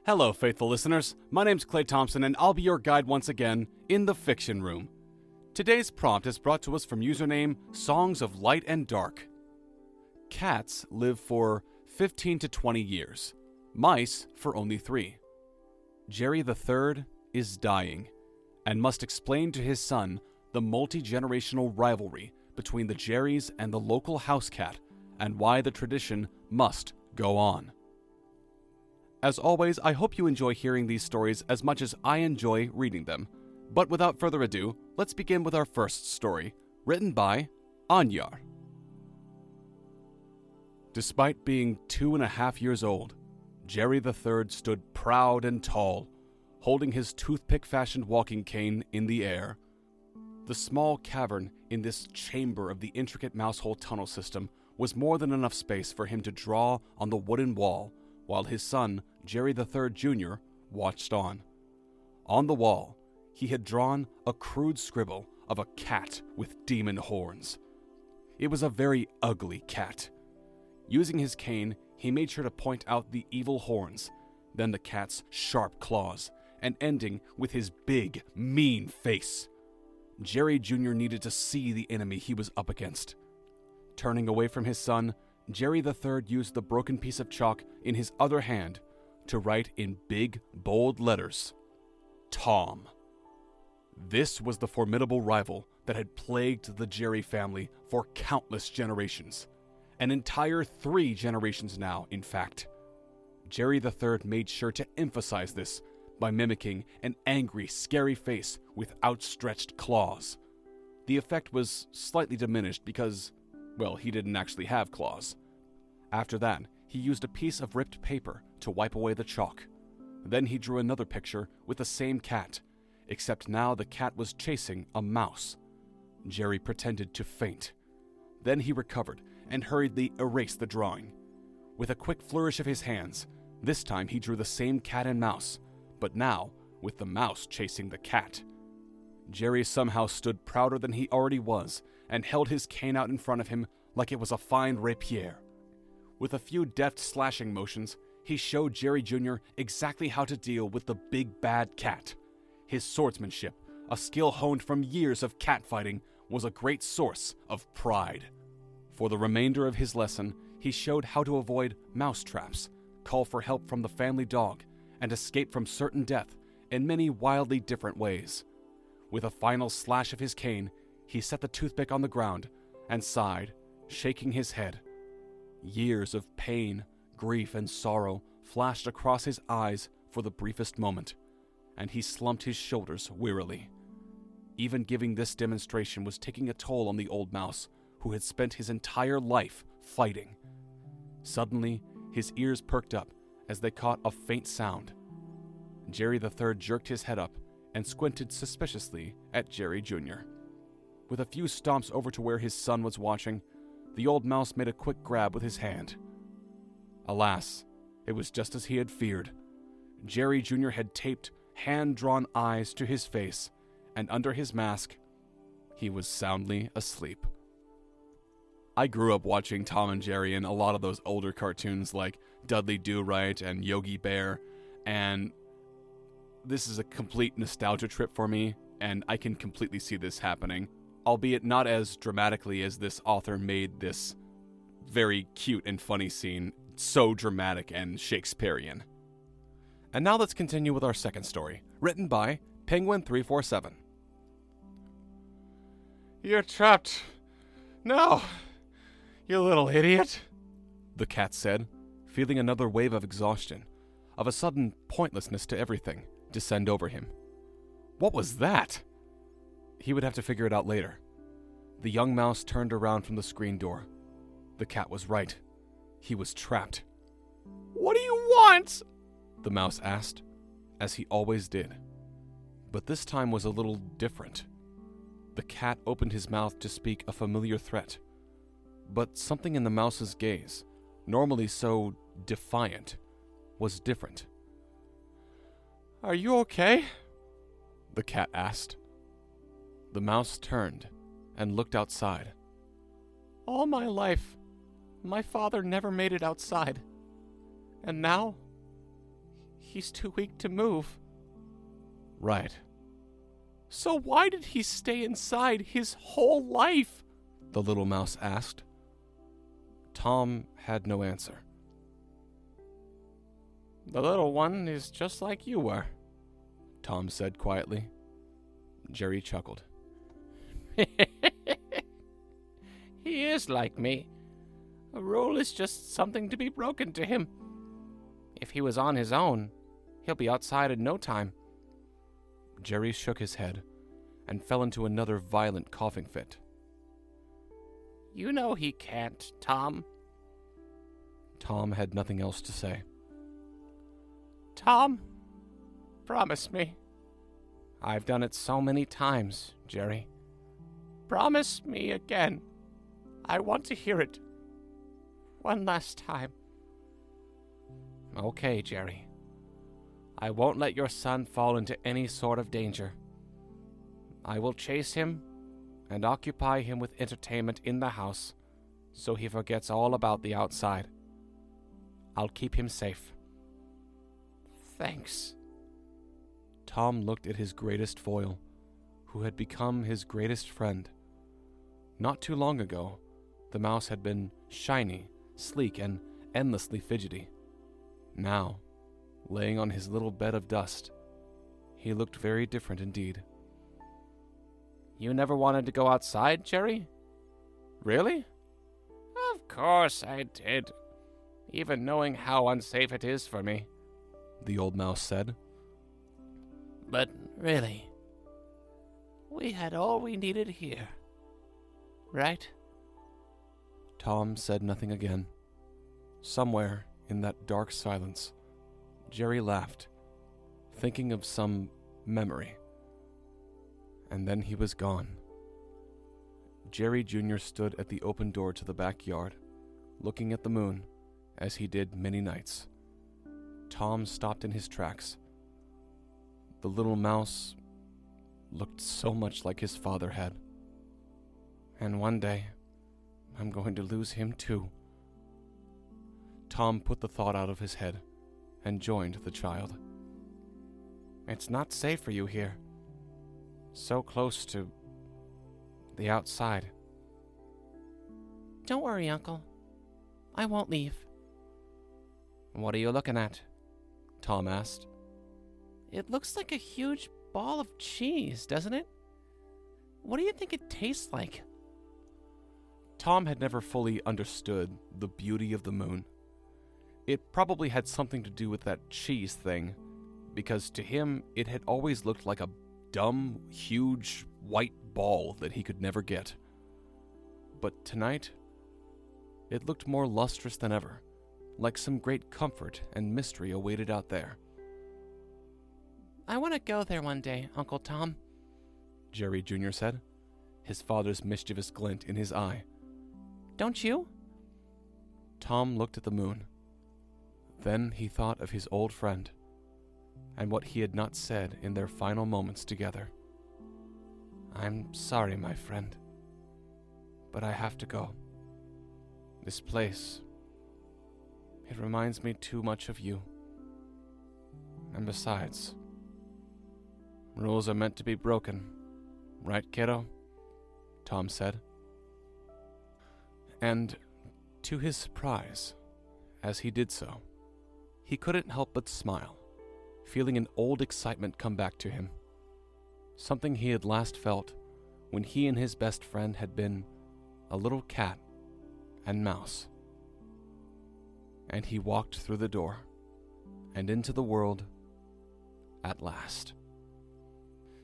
Hello, faithful listeners. My name's Clay Thompson, and I'll be your guide once again in the Fiction Room. Today's prompt is brought to us from username Songs of Light and Dark. Cats live for 15 to 20 years. Mice for only 3. Jerry the Third is dying, and must explain to his son the multi-generational rivalry between the Jerrys and the local house cat, and why the tradition must go on. As always, I hope you enjoy hearing these stories as much as I enjoy reading them. But without further ado, let's begin with our first story, written by Anyar. Despite being 2.5 years old, Jerry the Third stood proud and tall, holding his toothpick-fashioned walking cane in the air. The small cavern in this chamber of the intricate mousehole tunnel system was more than enough space for him to draw on the wooden wall, while his son, Jerry the Third Jr., watched on. On the wall, he had drawn a crude scribble of a cat with demon horns. It was a very ugly cat. Using his cane, he made sure to point out the evil horns, then the cat's sharp claws, and ending with his big, mean face. Jerry Jr. needed to see the enemy he was up against. Turning away from his son, Jerry the Third used the broken piece of chalk in his other hand to write in big, bold letters, Tom. This was the formidable rival that had plagued the Jerry family for countless generations. An entire 3 generations now, in fact. Jerry the Third made sure to emphasize this by mimicking an angry, scary face with outstretched claws. The effect was slightly diminished because, well, he didn't actually have claws. After that, he used a piece of ripped paper to wipe away the chalk. Then he drew another picture with the same cat, except now the cat was chasing a mouse. Jerry pretended to faint. Then he recovered and hurriedly erased the drawing. With a quick flourish of his hands, this time he drew the same cat and mouse, but now with the mouse chasing the cat. Jerry somehow stood prouder than he already was and held his cane out in front of him like it was a fine rapier. With a few deft slashing motions, he showed Jerry Jr. exactly how to deal with the big bad cat. His swordsmanship, a skill honed from years of cat fighting, was a great source of pride. For the remainder of his lesson, he showed how to avoid mouse traps, call for help from the family dog, and escape from certain death in many wildly different ways. With a final slash of his cane, he set the toothpick on the ground and sighed, shaking his head. Years of pain, grief, and sorrow flashed across his eyes for the briefest moment, and he slumped his shoulders wearily. Even giving this demonstration was taking a toll on the old mouse, who had spent his entire life fighting. Suddenly, his ears perked up as they caught a faint sound. Jerry the Third jerked his head up and squinted suspiciously at Jerry Jr. With a few stomps over to where his son was watching, the old mouse made a quick grab with his hand. Alas, it was just as he had feared. Jerry Jr. had taped hand-drawn eyes to his face, and under his mask, he was soundly asleep. I grew up watching Tom and Jerry and a lot of those older cartoons like Dudley Do-Right and Yogi Bear, and this is a complete nostalgia trip for me, and I can completely see this happening, albeit not as dramatically as this author made this very cute and funny scene so dramatic and Shakespearean. And now let's continue with our second story, written by Penguin347. You're trapped. No, you little idiot, the cat said, feeling another wave of exhaustion, of a sudden pointlessness to everything, descend over him. What was that? He would have to figure it out later. The young mouse turned around from the screen door. The cat was right. He was trapped. What do you want? The mouse asked, as he always did. But this time was a little different. The cat opened his mouth to speak a familiar threat. But something in the mouse's gaze, normally so defiant, was different. Are you okay? The cat asked. The mouse turned and looked outside. All my life, my father never made it outside. And now, he's too weak to move. Right. So why did he stay inside his whole life? The little mouse asked. Tom had no answer. The little one is just like you were, Tom said quietly. Jerry chuckled. He is like me. A rule is just something to be broken to him. If he was on his own, he'll be outside in no time. Jerry shook his head and fell into another violent coughing fit. You know he can't, Tom. Tom had nothing else to say. Tom, promise me. I've done it so many times, Jerry. Promise me again. I want to hear it. One last time. Okay, Jerry. I won't let your son fall into any sort of danger. I will chase him and occupy him with entertainment in the house so he forgets all about the outside. I'll keep him safe. Thanks. Tom looked at his greatest foil, who had become his greatest friend. Not too long ago, the mouse had been shiny, sleek, and endlessly fidgety. Now, laying on his little bed of dust, he looked very different indeed. You never wanted to go outside, Jerry? Really? Of course I did, even knowing how unsafe it is for me, the old mouse said. But really, we had all we needed here, right? Tom said nothing again. Somewhere in that dark silence, Jerry laughed, thinking of some memory. And then he was gone. Jerry Jr. stood at the open door to the backyard, looking at the moon, as he did many nights. Tom stopped in his tracks. The little mouse looked so much like his father had. And one day, I'm going to lose him too. Tom put the thought out of his head and joined the child. It's not safe for you here. So close to the outside. Don't worry, Uncle. I won't leave. What are you looking at? Tom asked. It looks like a huge ball of cheese, doesn't it? What do you think it tastes like? Tom had never fully understood the beauty of the moon. It probably had something to do with that cheese thing, because to him it had always looked like a dumb, huge, white ball that he could never get. But tonight, it looked more lustrous than ever, like some great comfort and mystery awaited out there. I want to go there one day, Uncle Tom, Jerry Jr. said, his father's mischievous glint in his eye. Don't you? Tom looked at the moon. Then he thought of his old friend, and what he had not said in their final moments together. I'm sorry, my friend, but I have to go. This place, it reminds me too much of you. And besides, rules are meant to be broken, right, kiddo? Tom said. And, to his surprise, as he did so, he couldn't help but smile, feeling an old excitement come back to him. Something he had last felt when he and his best friend had been a little cat and mouse. And he walked through the door and into the world at last.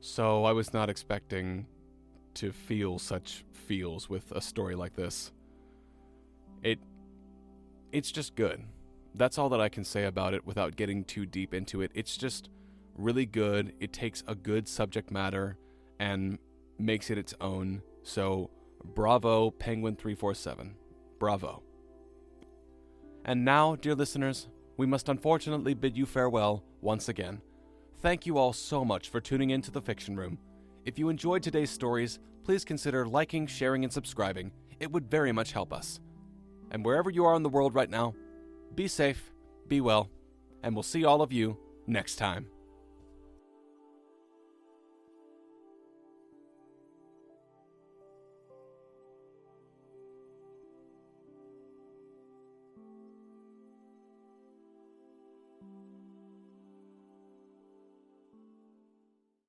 So I was not expecting to feel such feels with a story like this. It's just good. That's all that I can say about it without getting too deep into it. It's just really good. It takes a good subject matter and makes it its own. So, bravo, Penguin347. Bravo. And now, dear listeners, we must unfortunately bid you farewell once again. Thank you all so much for tuning in to The Fiction Room. If you enjoyed today's stories, please consider liking, sharing, and subscribing. It would very much help us. And wherever you are in the world right now, be safe, be well, and we'll see all of you next time.